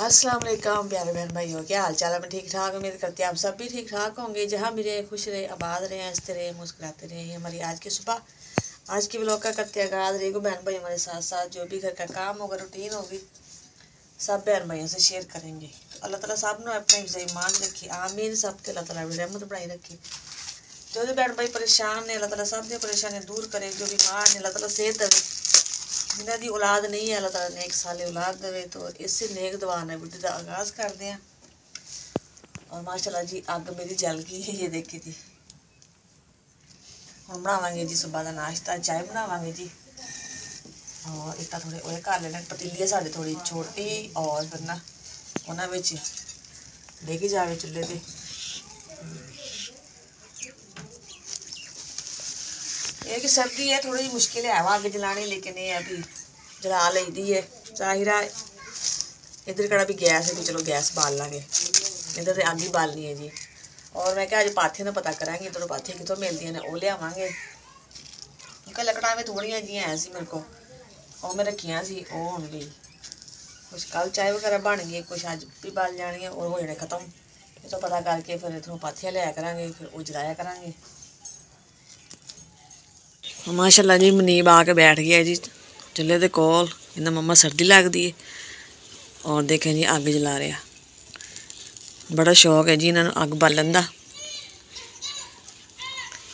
अस्सलाम वालेकुम प्यारे बहन भाइयों, क्या हाल चाल है। मैं ठीक ठाक उम्मीद करती हूँ आप सब भी ठीक ठाक होंगे। जहाँ भी रहे खुश रहे, आबाद रहे, हंसते रहे, मुस्कुराते रहे। हमारी आज की सुबह आज की व्लॉग का करते आगाज़ रहेगा। बहन भाई हमारे साथ साथ जो भी घर का काम होगा, रूटीन होगी, सब बहन भाइयों से शेयर करेंगे। तो अल्लाह ताला सब ने अपने ईमान रखी, आमीन। सब के अल्लाह ताला रहमत बनाई रखी। जो भी बहन भाई परेशान ने, अल्लाह ताला सब दी परेशानियां दूर करे। जो बीमार ने, अल्लाह ताला सेहत देवे। जिन्हों की औलाद नहीं है, अल्लाह ताला नेक साले औलाद देवे। तो इसी नेक दुआ ने वीडियो का आगाज़ करते हैं। और माशाल्लाह जी अग मेरी जल गई है, ये देखी थी। हम बनावांगे जी सुबह का नाश्ता, चाय बनावांगे जी। और इतना थोड़े ओए कर लेने, पतीली है साड़ी थोड़ी छोटी, और फिर ना उन्होंने लेके जावे चूल्हे पे। ये कि सर्दी है, थोड़ी मुश्किल है अग जलानी, लेकिन ये अभी जला ली है। जाहिरा इधर कड़ा भी गैस है, भी चलो गैस बाल लाँगे। इधर तो अग ही बालनी है जी। और मैं क्या अज पाथियों का पता करांगी, इधरों पाथियां कितों मिलती ने, वो लियावांगे। क्योंकि लकड़ा में थोड़िया जी है सी मेरे को, और मैं रखिया सी, वो हुण भी कुछ कल चाय वगैरह बन गई, कुछ अज भी बल जानिया और हो जाने खत्म। इतों पता करके फिर इतों पाथियां लिया करांगे, फिर वो जलाया करांगे। माशाल्लाह जी मुनीब आके बैठ गया जी चूल्हे के कोल। कहना मम्मा सर्दी लगती है। और देखें जी अग जला रहा, बड़ा शौक है जी इन्होंने अग बालन का।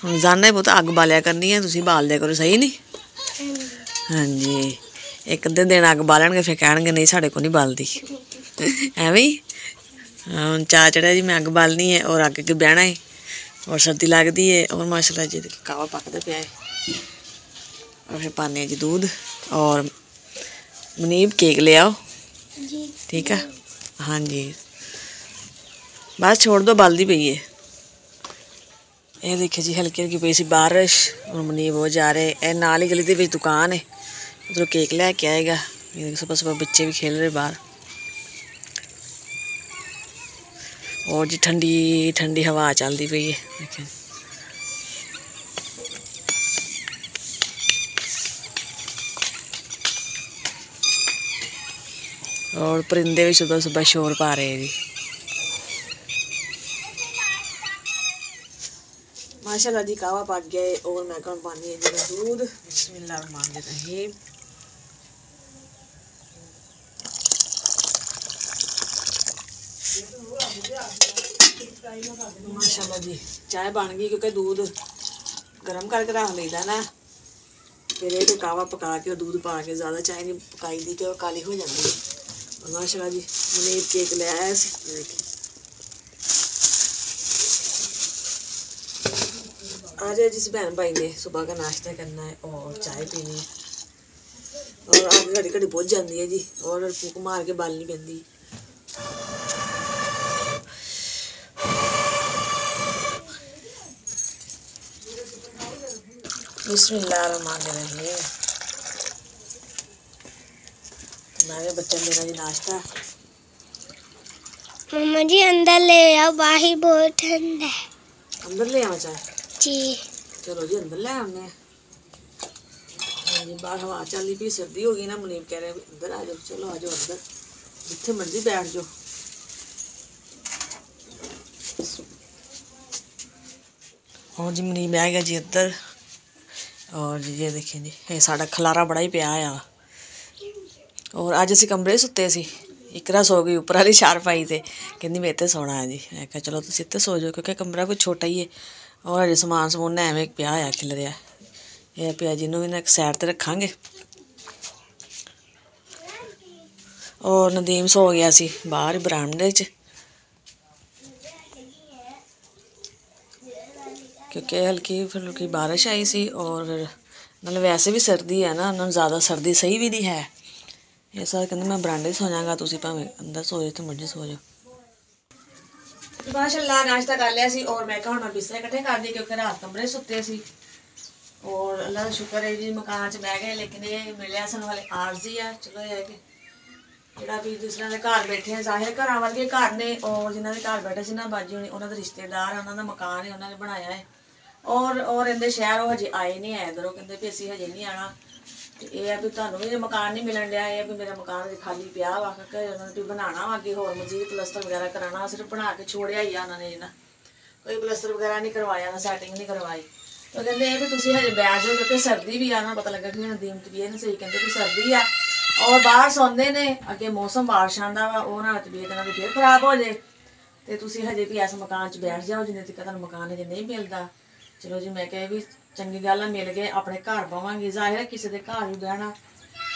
हम जानना ही पुत अग बालिया करनी है, तुम बाल दिया करो, सही नहीं? हाँ जी, एक अद्धे दिन अग बालणगे फिर कह नहीं साढ़े को नहीं बलती। एवं ही हम चा चढ़िया जी, मैं अग बालनी है और अग के बहना है, और सर्दी लगती है। और माशाल्लाह जी कावा पकता पाया है। और फिर पाने जी दूध। और मुनीब केक ले आओ, ठीक है? हाँ जी, बस छोड़ दो, बलदी पई है। ये देखिए जी हल्की हल्की पई सी बारिश, और मुनीब वो जा रहे। ए नाल ही गली के दुकान है, उधरों केक लैके आएगा। ये सुबह सुबह बच्चे भी खेल रहे बाहर। और जी ठंडी ठंडी हवा चलती पई है, देखें। और परिंदे भी सुबह सुबह शोर पा रहे हैं जी। माशाल्लाह जी कावा पक गया है। और मैं कौन पानी है जी दूध। बिस्मिल्लाहिर्रहमानिर्रहीम। माशाल्लाह जी चाय बन गई, क्योंकि दूध गर्म करके रख लीदा ना, फिर ये कावा पका के और दूध पा के, ज़्यादा चाय नहीं पकाई दी तो काली हो जाती है। और माशाल्लाह जी मुनीब केक ले आया आज जिस बहन भाई ने सुबह का नाश्ता करना है और चाय पीनी है। और आग घड़ी घड़ी बुझ जाती है जी, और फूक मार के बालनी पैंदी। बिस्मिल्लाहिर्रहमानिर्रहीम। मेरे बच्चा मेरा जी नाश्ता। मम्मा जी अंदर ले आओ, बाहर बहुत ठंड है। अंदर ले आवा चाय जी? चलो जी अंदर ले आने। हाँ जी बाहर हवा चली पी, सर्दी हो गई ना। मुनीब कह रहे अंदर आ जाओ, चलो आ जाओ अंदर, जिथे मर्जी बैठ जाओ। और जी मुनीब आ गया जी अंदर। और जी ये देखें जी, ये साड़ा खलारा बड़ा ही पिया आ। और अज असी कमरे सुते सी, इकरा सो गई उपर वाली चारपाई ते, कहती मैं इत्ते सोना है जी। मैं कहा चलो तुम इत्ते सो जाओ, क्योंकि कमरा कुछ छोटा ही है। और अजे समान समून एवं पिया होया खिलरिया, ये पिया जिन्हों भी ना सैड ते रखांगे। और नदीम सो गया सी बाहर बरामदे च, क्योंकि हल्की फुल्की बारिश आई सी। और नाले वैसे भी सर्दी है ना, उन्होंने ज़्यादा सर्दी सही भी नहीं है। इस बार कहते मैं बरांडे सो जाऊँगा, तुम भावें अंदर सो जाओ, तो मर्जी सो जाओ। माशाल्लाह नाश्ता कर लिया सी। और मैं हुण बिस्तर इकट्ठे कर दी, क्योंकि रात कमरे सुते सी। और अल्लाह का शुक्र है जी मकान च बह गए, लेकिन ये मिले सानू हाले आरजी है। चलो ये कि जोड़ा भी दूसरे के घर बैठे हैं, जाहिर घर वर्गे घर ने। और जिन्होंने घर बैठे से ना बाजी होनी, उन्होंने रिश्तेदार है, उन्होंने मकान है, उन्होंने बनाया है। और इन्हें शहर वो हजे आए नहीं है, इधरों कहते भी असी हजे नहीं आना। ਇਹ ਆ ਵੀ ਤੁਹਾਨੂੰ ਵੀ ਮਕਾਨ ਨਹੀਂ ਮਿਲਣ ਡਿਆ, ਇਹ ਵੀ ਮੇਰਾ ਮਕਾਨ ਖਾਲੀ ਪਿਆ ਵਾ ਕਿ ਉਹਨਾਂ ਨੇ ਵੀ ਬਣਾਉਣਾ ਵਾ ਅੱਗੇ ਹੋਰ ਮਜ਼ੀਦ ਪਲਸਤਰ ਵਗੈਰਾ ਕਰਾਉਣਾ, ਸਿਰਫ ਬਣਾ ਕੇ ਛੋੜਿਆ ਹੀ ਆ ਉਹਨਾਂ ਨੇ ਨਾ, ਕੋਈ ਪਲਸਤਰ ਵਗੈਰਾ ਨਹੀਂ ਕਰਵਾਇਆ ਨਾ ਸੈਟਿੰਗ ਨਹੀਂ ਕਰਵਾਈ। ਉਹ ਕਹਿੰਦੇ ਇਹ ਵੀ ਤੁਸੀਂ ਹਜੇ ਬੈਠ ਜਾਓ ਕਿਉਂਕਿ ਸਰਦੀ ਵੀ ਆ ਨਾ, ਪਤਾ ਲੱਗਾ ਕਿ ਨਦੀਮ ਤਬੀਅਤ ਨਹੀਂ ਸਹੀ, ਕਹਿੰਦੇ ਵੀ ਸਰਦੀ ਆ ਔਰ ਬਾਹਰ ਸੌਂਦੇ ਨੇ, ਅੱਗੇ ਮੌਸਮ ਬਾਰਿਸ਼ਾਂ ਦਾ ਵਾ, ਉਹ ਨਾਲ ਤਬੀਅਤ ਇਹਨਾਂ ਦੀ ਫਿਰ ਖਰਾਬ ਹੋ ਜੇ ਤੇ ਤੁਸੀਂ ਹਜੇ ਵੀ ਇਸ ਮਕਾਨ 'ਚ ਬੈਠ ਜਾਓ ਜਿੰਨੇ ਤੱਕ ਤੁਹਾਨੂੰ ਮਕਾਨ ਹਜੇ ਨਹੀਂ ਮਿਲਦਾ। ਚਲੋ ਜੀ ਮੈਂ ਕਿਹਾ ਵੀ ਚੰਗੀ ਗੱਲ ਆ, ਮਿਲ ਗਏ ਆਪਣੇ ਘਰ ਪਾਵਾਂਗੇ, ਜ਼ਾਹਿਰ ਹੈ ਕਿਸੇ ਦੇ ਘਰ ਹੀ ਬਹਿਣਾ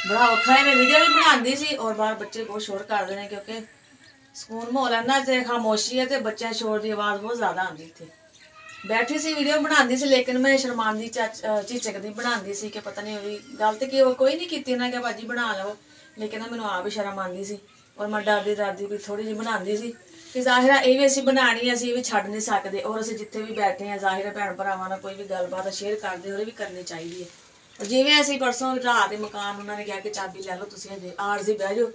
ਬੜਾ ਔਖਾ ਹੈ। ਮੈਂ ਵੀਡੀਓ ਵੀ ਬਣਾਉਂਦੀ ਸੀ ਔਰ ਬਾਹਰ ਬੱਚੇ ਬਹੁਤ ਸ਼ੋਰ ਕਰਦੇ ਨੇ ਕਿਉਂਕਿ ਸਕੂਨ ਮਾਹੌਲ ਹੈ ਤੇ ਖਾਮੋਸ਼ੀ ਹੈ ਤੇ ਬੱਚਿਆਂ ਸ਼ੋਰ ਦੀ ਆਵਾਜ਼ ਬਹੁਤ ਜ਼ਿਆਦਾ ਆਉਂਦੀ ਇੱਥੇ। ਬੈਠੀ ਸੀ ਵੀਡੀਓ ਬਣਾਉਂਦੀ ਸੀ ਲੇਕਿਨ ਮੈਂ ਸ਼ਰਮਾਂਦੀ ਝਿਜਕਦੀ ਬਣਾਉਂਦੀ ਸੀ ਕਿ ਪਤਾ ਨਹੀਂ ਹੋਈ ਗਲਤ ਕਿ ਕੋਈ ਨਹੀਂ ਕੀਤੀ ਨਾ ਕਿ ਭਾਜੀ ਬਣਾ ਲਓ, ਲੇਕਿਨ ਮੈਨੂੰ ਆਪ ਹੀ ਸ਼ਰਮ ਆਉਂਦੀ ਸੀ ਔਰ ਮੈਂ ਡਰਦੀ ਵੀ ਥੋੜੀ ਜਿਹੀ ਬਣਾਉਂਦੀ ਸੀ ਕਿ ਜ਼ਾਹਿਰਾ ਇਹ ਵੀ ਅਸੀਂ ਬਣਾਣੀ, ਅਸੀਂ ਵੀ ਛੱਡ ਨਹੀਂ ਸਕਦੇ ਔਰ ਅਸੀਂ ਜਿੱਥੇ ਵੀ ਬੈਠੇ ਹਾਂ ਜ਼ਾਹਿਰਾ ਭੈਣ ਭਰਾਵਾਂ ਨਾਲ ਕੋਈ ਵੀ ਗੱਲਬਾਤ ਸ਼ੇਅਰ ਕਰਦੇ ਉਹਦੇ ਵੀ ਕਰਨੀ ਚਾਹੀਦੀ ਹੈ। ਔਰ ਜਿਵੇਂ ਅਸੀਂ ਪਰਸੋਂ ਰਾਤ ਦੇ ਮਕਾਨ ਉਹਨਾਂ ਨੇ ਕਿਹਾ ਕਿ ਚਾਬੀ ਲੈ ਲਓ ਤੁਸੀਂ ਹਜੇ ਆਰਜ਼ੀ ਬਹਿ ਜਾਓ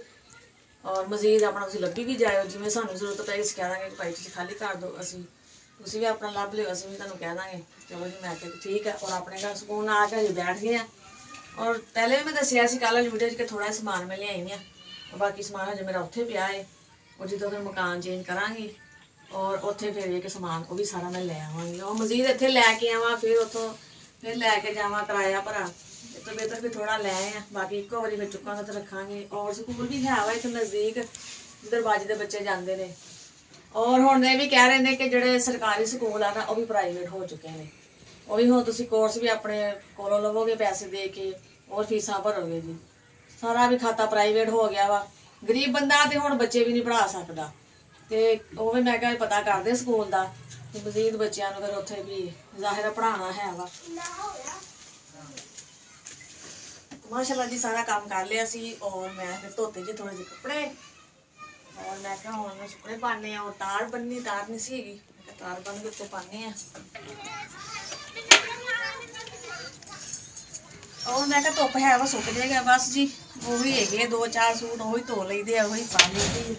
ਔਰ ਮਜ਼ੀਦ ਆਪਣਾ ਤੁਸੀਂ ਲੱਭੀ ਵੀ ਜਾਇਓ, ਜਿਵੇਂ ਸਾਨੂੰ ਜ਼ਰੂਰਤ ਪਈ ਅਸੀਂ ਕਹਿ ਦਾਂਗੇ ਕਿ ਭਾਈ ਤੁਸੀਂ ਖਾਲੀ ਕਰ ਦਿਓ, ਤੁਸੀਂ ਵੀ ਆਪਣਾ ਲੱਭ ਲਿਓ, ਅਸੀਂ ਵੀ ਤੁਹਾਨੂੰ ਕਹਿ ਦਾਂਗੇ। ਚਲੋ ਜੀ ਮੈਂ ਕਿਹਾ ਠੀਕ ਹੈ ਔਰ ਆਪਣੇ ਘਰ ਸਕੂਨ ਆ ਕੇ ਬੈਠ ਗਏ ਆ। ਔਰ ਪਹਿਲੇ ਵੀ ਮੈਂ ਦੱਸਿਆ ਸੀ ਕੱਲ੍ਹ ਵੀਡੀਓ 'ਚ ਕਿ ਥੋੜ੍ਹਾ ਸਮਾਨ ਮੈਂ ਲਿਆਈ ਹਾਂ, ਬਾਕੀ ਸਮਾਨ ਹਜੇ ਮੇਰਾ ਉੱਥੇ ਪਿਆ ਹੈ ਔਰ ਜਦੋਂ ਫਿਰ ਮਕਾਨ ਚੇਂਜ ਕਰਾਂਗੀ ਔਰ ਉੱਥੇ ਫਿਰ ਇਹ ਕਿ ਸਮਾਨ ਉਹ ਵੀ ਸਾਰਾ ਮੈਂ ਲੈ ਆਵਾਂਗੀ, ਉਹ ਮਜ਼ੀਦ ਇੱਥੇ ਲੈ ਕੇ ਆਵਾਂ ਫਿਰ ਉੱਥੋਂ ਫਿਰ ਲੈ ਕੇ ਜਾਵਾਂ ਕਿਰਾਇਆ ਭਰਾ, ਇਸ ਤੋਂ ਬਿਹਤਰ ਵੀ ਥੋੜ੍ਹਾ ਲੈ ਆ, ਬਾਕੀ ਇੱਕੋ ਵਾਰੀ ਫਿਰ ਚੁੱਕਾਂਗੇ ਤੇ ਰੱਖਾਂਗੇ। ਔਰ ਸਕੂਲ ਵੀ ਹੈ ਵਾ ਇੱਥੇ ਨਜ਼ਦੀਕ ਦਰਬਾਜੇ ਦੇ ਬੱਚੇ ਜਾਂਦੇ ਨੇ ਔਰ ਹੁਣ ਇਹ ਵੀ ਕਹਿ ਰਹੇ ਨੇ ਕਿ ਜਿਹੜੇ ਸਰਕਾਰੀ ਸਕੂਲ ਆ ਨਾ ਉਹ ਵੀ ਪ੍ਰਾਈਵੇਟ ਹੋ ਚੁੱਕੇ ਨੇ, ਉਹ ਵੀ ਹੁਣ ਤੁਸੀਂ ਕੋਰਸ ਵੀ ਆਪਣੇ ਕੋਲੋਂ ਲਵੋਗੇ ਪੈਸੇ ਦੇ ਕੇ ਔਰ ਫੀਸਾਂ ਭਰੋਗੇ ਜੀ, ਸਾਰਾ ਵੀ ਖਾਤਾ ਪ੍ਰਾਈਵੇਟ ਹੋ ਗਿਆ ਵਾ। ਗਰੀਬ ਬੰਦਾ ਤੇ ਹੁਣ ਬੱਚੇ ਵੀ ਨਹੀਂ ਪੜ੍ਹਾ ਸਕਦਾ ਤੇ ਉਹ ਵੀ ਮੈਂ ਕਿਹਾ ਪਤਾ ਕਰਦੇ ਸਕੂਲ ਦਾ ਤੇ ਮਜ਼ੀਦ ਬੱਚਿਆਂ ਨੂੰ ਫਿਰ ਉੱਥੇ ਵੀ ਜ਼ਾਹਿਰ ਪੜ੍ਹਾਉਣਾ ਹੈ ਵਾ। ਮਾਸ਼ਾਅੱਲਾ ਜੀ ਸਾਰਾ ਕੰਮ ਕਰ ਲਿਆ ਸੀ ਔਰ ਮੈਂ ਫਿਰ ਧੋਤੇ ਜੀ ਥੋੜੇ ਜਿਹੇ ਕੱਪੜੇ ਔਰ ਮੈਂ ਕਿਹਾ ਹੁਣ ਸੁੱਕਣੇ ਪਾਣੇ ਆ, ਉਹ ਤਾਰ ਬੰਨੀ, ਤਾਰ ਨਹੀਂ ਸੀ ਹੈਗੀ, ਤਾਰ ਬੰਨ ਕੇ ਉੱਤੇ ਪਾਣੇ ਆ ਔਰ ਮੈਂ ਕਿਹਾ ਧੁੱਪ ਹੈ ਵਾ ਸੁੱਕ ਜਾਏਗਾ ਬਸ ਜੀ। ਉਹ ਵੀ ਹੈਗੇ 2-4 ਸੂਟ ਉਹੀ ਧੋ ਲਈਦੇ ਆ, ਉਹੀ ਪਾ ਲਈਦੇ,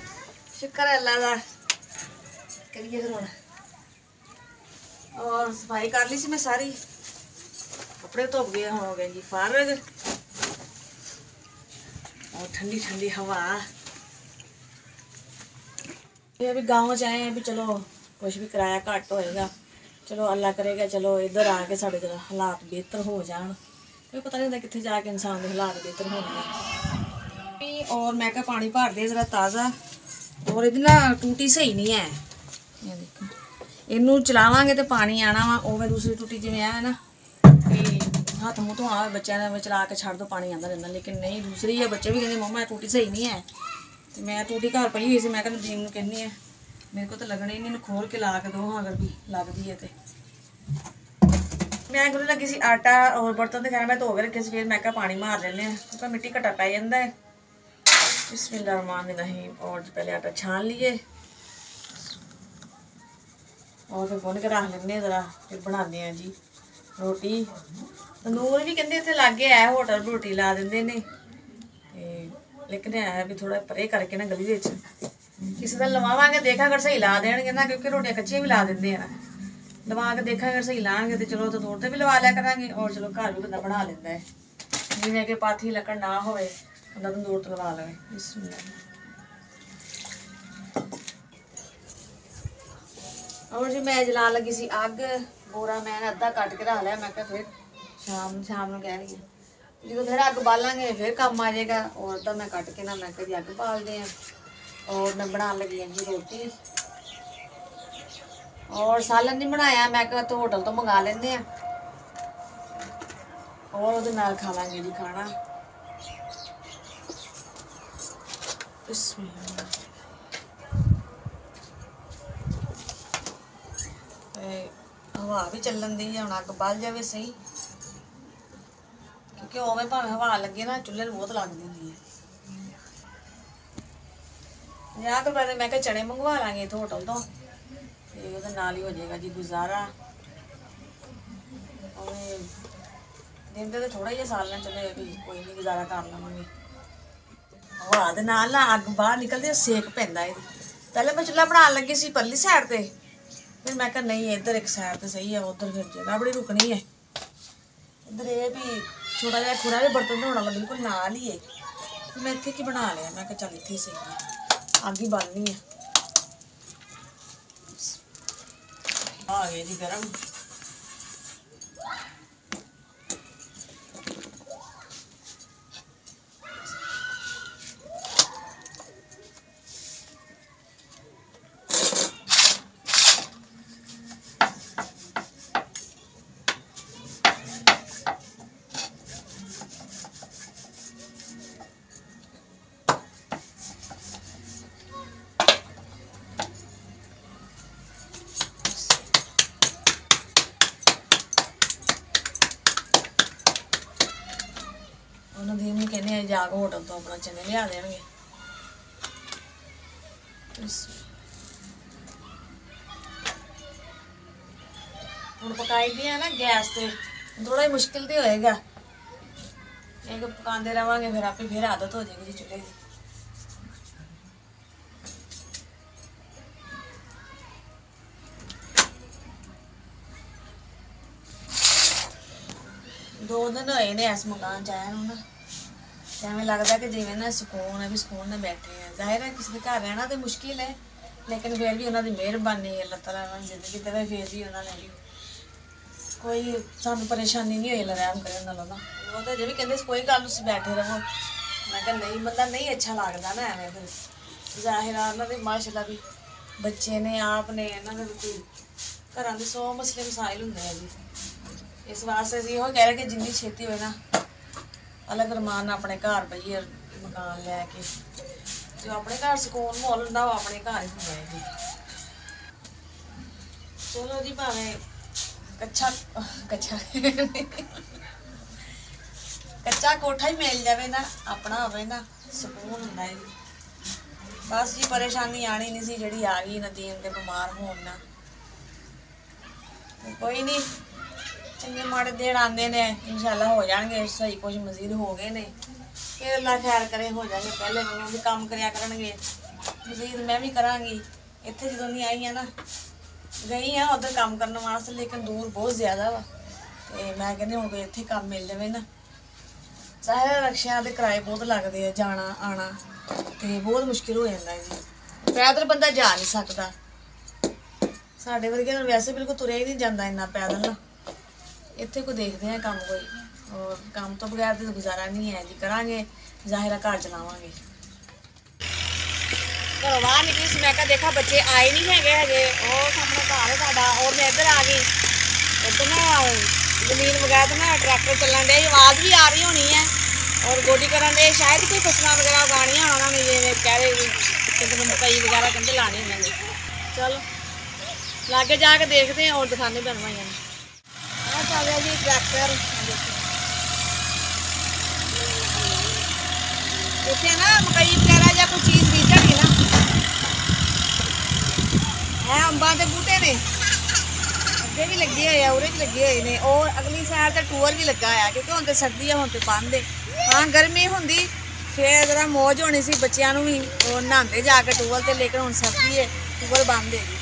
ਸ਼ੁਕਰ ਹੈ ਅੱਲਾ ਦਾ। ਕਰੀਏ ਫਿਰ ਹੁਣ ਔਰ ਸਫਾਈ ਕਰ ਲਈ ਸੀ ਮੈਂ ਸਾਰੀ, ਕੱਪੜੇ ਧੁੱਪ ਗਏ, ਹੁਣ ਹੋ ਗਏ ਜੀ ਫਾਰਗ और ठंडी ठंडी हवा। ये भी गाँव च आए हैं भी चलो कुछ भी किराया घट होएगा, चलो अल्लाह करेगा चलो इधर आके साढ़े जरा हालात बेहतर हो जान, कोई पता नहीं होता कितने जाके इंसान के हालात बेहतर होने। और मैं क्या पानी भर दे जरा ताज़ा, और इधर ना टूटी सही नहीं है, ये देखो इनू चलावांगे तो पानी आना वा, उवें दूसरी टूटी जिवें है ना हाथ मुँह धोना बच्चों ने चला के छड़ दो पानी आता रहता, लेकिन नहीं दूसरी है, बच्चे भी कहते मम्मा टूटी सही नहीं है, तो मैं टूटी घर पई हुई सी, मैं नदीम नूं कहनी है मेरे को तो लगनी नहीं, खोल के ला के दो अगर भी लगती है तो। मैं गुरु लगी सी आटा और बर्तन तो खैर मैं धो के रखे फिर मैं क्या पानी मार लेने क्योंकि मिट्टी घटा पै जाता है। बिस्मिल्लाहिर्रहमानिर्रहीम। और पहले आटा छान लिए और फिर गुन के रख लेने ज़रा, फिर बनाने हैं जी रोटी। तंदूर भी कहते इतने लागे है, होटल रोटी ला देंगे ने, लेकिन है भी थोड़ा परे करके ना गली किसी दिन लवावांगे देखा अगर सही ला देंगे ना, क्योंकि रोटियां कच्चियां भी ला देंगे ना, लवा के देखा अगर सही लाएंगे तो चलो तंदूर तो भी लवा लिया करांगे और चलो घर भी बंदा बना लेता है, जिवें कि पाथी लकड़ ना होवे बंदा तंदूर तो लवा लवे। और जी मैं जला लगी सी अग, बोरा मैंने अद्धा कट के रख लिया, मैं क्या फिर शाम कह रही है जो फिर अग बालेंगे फिर काम आ जाएगा, और अद्धा मैं कट के ना मैं कभी अग बालते हैं। और मैं बना लगी जी रोटी, और सालन नहीं बनाया, मैं क्या तो होटल तो मंगा लेंगे हैं और उहदे नाल खा लांगे जी खाना। हवा भी चलन दी है, हुण अग बल जाए सही, क्योंकि ओवें भावें हवा लगे ना चुल्हे नूं बहुत लगदी हुंदी है। या तो पहले मैं क्या चने मंगवा लांगे इत्थों होटल तो, उहदे नाल ही हो जाएगा जी गुजारा। दिन तो थोड़ा ही सालन चले भी कोई नहीं गुजारा कर लवांगे। हवा दे नाल ना अग बाहर निकलदी सेक पैंदा है। पहले मैं चुल्हा बनाने लगी सी परली साइड ते, फिर मैं कहा नहीं इधर एक साइड तो सही है, उधर फिर जगह बड़ी रुकनी है, इधर ये भी छोटा जिहा खुरा भी बर्तन धोने वाला बिल्कुल नाल ही है। तो मैं इत्थे की बना लिया, मैं कहा चल इत्थे ही सही अग ही बालनी है। आ गए जी गरम। नदीम ने कहने जाके होटल तो अपना चने लिया देंगे। हम पकाई दी ना गैस से थोड़ा ही मुश्किल तो होएगा, एक पकाते रहेंगे फिर आपे फिर आदत हो जाएगी जी चूल्हे की। दो दिन होए ने इस मकान च आया ना, एवं लगता कि जिवें ना सुकून है भी सुकून में बैठे हैं। जाहिर है किसी के घर रहना तो मुश्किल है, लेकिन फिर भी उन्होंने मेहरबानी है, अल्लाह ताला उन्होंने जिंदगी देवे, फिर भी उन्होंने भी कोई सानू परेशानी नहीं हुई रहम करे नालों ना। वो तो जिवें कहते कोई गल तुसीं बैठे रहो, मैं कहा नहीं बंदा नहीं अच्छा लगता ना एवं। फिर जाहिर है उन्होंने माशाअल्लाह भी बच्चे ने आप ने इन्होंने भी घर के 100 मसले मसाइल होंगे हैं जी। इस वास्ते असीं इहो कह रहे कि जिन्नी छेती होए ना अलग रमान अपने घर बहिए मकान लैके, जो अपने घर सुकून माहौल होंदा वो अपने घर ही होंदा है जी। चलो जी भावें कच्चा कच्चा कच्चा कोठा ही मिल जाए ना, अपना होवे ना सुकून होंदा है जी। बस जी परेशानी आनी नहीं सी जिहड़ी आ गई नदीम दे बीमार होण ना। कोई नहीं, चंगे माड़े दिन आते ने, इंशाल्लाह हो जाएंगे सही, कुछ मजीद हो गए ने फिर अल्लाह खैर करे हो जाएंगे। पहले मैं भी काम करया करनगे, मजीद मैं भी करांगी। इत्थे जदों नहीं आई है ना, गई हाँ उधर काम करने वास्ते, लेकिन दूर बहुत ज़्यादा वा, तो मैं कहनी हूँ कोई इत्थे काम मिल जाए ना। सारे रक्शियां के किराए बहुत लगते हैं, जाना आना तो बहुत मुश्किल हो जाता है जी। पैदल बंदा जा नहीं सकता, साढ़े वर्गे वैसे बिल्कुल तुरया ही नहीं जाता इन्ना पैदल ना। इत्थे को देखते हैं काम कोई, और काम तो बगैर तो गुजारा नहीं है जी। करांगे जाहिर घर चलावांगे। घरों बाहर निकली सी, मैं देखा बच्चे आए नहीं है हजे, और सामने घर है साडा, और मैं इधर आ गई। इधर ना जमीन वगैरह तो ना ट्रैक्टर चलन डे, आवाज़ भी आ रही होनी है, और गोडी करन डे, शायद कोई फसलें वगैरह उगानियां उन्होंने, जिवें कह रहे कहते मकई वगैरह कहते लानी उन्होंने। चलो लागे जाके देखते हैं और दिखाने बनवाइया ने। चल रहा जी ट्रैक्टर, इतने ना मकई वगैरह या कोई चीज़ बीजणगे ना, है अंबां दे बूटे ने अगे भी लगे हुए, उरे भी लगे हुए ने, और अगली साइड तो टूअर भी लगा है, क्योंकि हुण तो सर्दी है, हुण तो बंद है। हाँ गर्मी होंदी फिर जरा मौज होनी सी बच्चों भी, और नहाते जाके टूअल से, लेकिन हुण सर्दी है टूअल बंद है जी।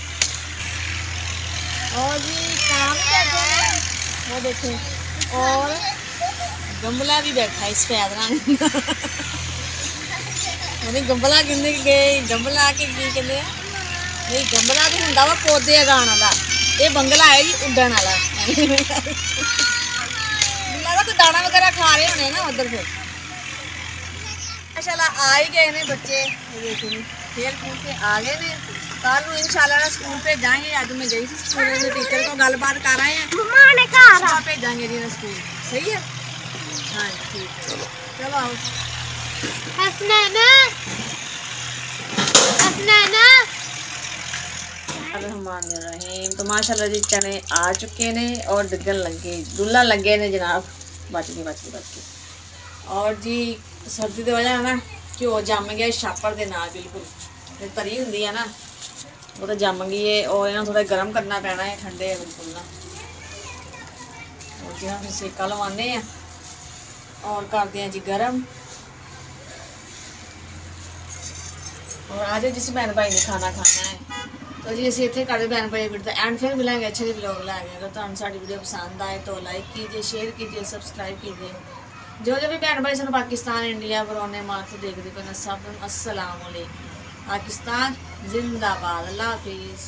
और जी काम बैठे हैं वो देखें, और गमला भी बैठा है सफेद रंग नहीं गमला कहते गए, गमला के कहते नहीं, गमला तो होंदा वा पौधे उगाने वाला, ये बंगला है जी उड्डण वाला। लगता कोई दाना वगैरह खा रहे होने ना उधर। फिर माशाल्लाह आ ही गए ने बच्चे, देखो खेल कूद के आ गए ने। कल इंशाल्लाह स्कूल भेजांगे। अज मैं गई थी स्कूल में, टीचर को गलबात कर रहे हैं, भेजांगे जी स्कूल। सही है, हाँ ठीक है, चलो आओ। रहीम तो माशाल्लाह जी चने आ चुके ने और डिगन लगे, डुल्ला लगे ने जनाब, बच गए। और जी सर्दी की वजह ना घ्यो जम गया छापड़ के नाल, बिल्कुल तरी होंगी है ना वो तो जम गई है, और इन्हें थोड़ा गर्म करना पैना है, ठंडे है बिल्कुल ना। और जी हम सेका लवाने हैं और करते हैं जी गर्म। और आज जिस बहन भाई ने खाना खाना है तो जी असी इतने करते भैन भाई वीडियो का एंड फिर मिलेंगे अच्छे जी व्लॉग लैके। अगर तुहानू साडी वीडियो पसंद आए तो लाइक कीजिए, शेयर कीजिए, सब्सक्राइब कीजिए। जो भी भैन भाई सानू पाकिस्तान इंडिया बरौने मार्च देखते पे सब अस्सलाम वालेकुम। पाकिस्तान जिंदाबाद। अल्लाह हाफिज़।